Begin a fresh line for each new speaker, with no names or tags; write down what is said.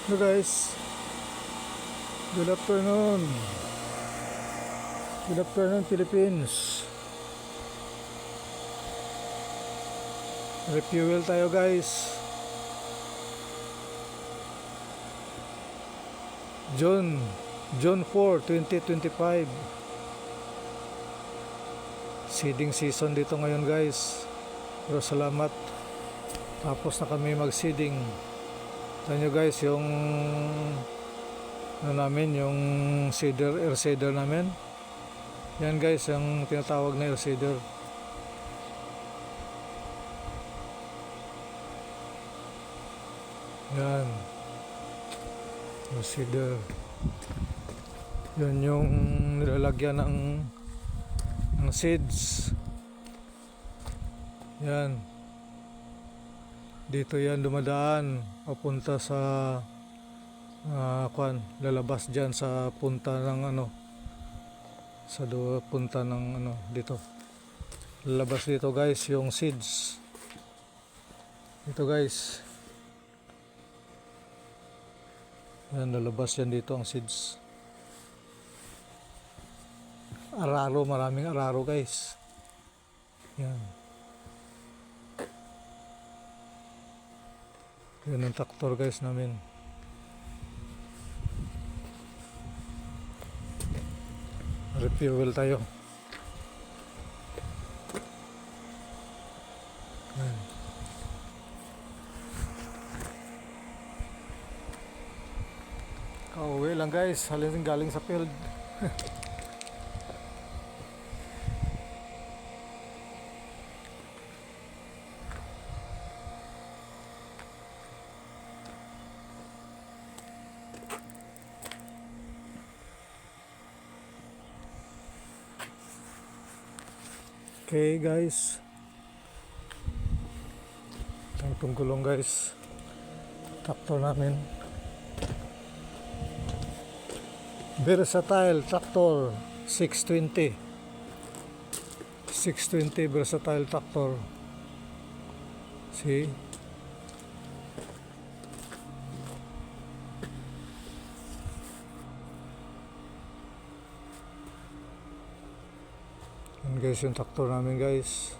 Hello guys, good afternoon. Good afternoon Philippines. Refuel tayo guys. June 4, 2025. Seeding season dito ngayon guys. Pero salamat. Tapos na kami mag-seeding. Tignan nyo guys yung yung air seeder namin. Yan guys yung tinatawag na air seeder. Yan air seeder. Yan yung nilalagyan ng seeds. Yan dito yan dumadaan papunta sa lalabas dyan sa punta ng punta ng dito, lalabas dito guys yung seeds dito guys. Yan, lalabas yan dito ang seeds. Araro, maraming araro guys. Yan. Yan ang traktor guys namin. Refuel tayo. Yan. Kauwi lang guys, halin galing sa field. Okay guys, itong gulong guys, traktor namin, versatile tractor 620 versatile tractor. See, yan guys yung traktor namin guys.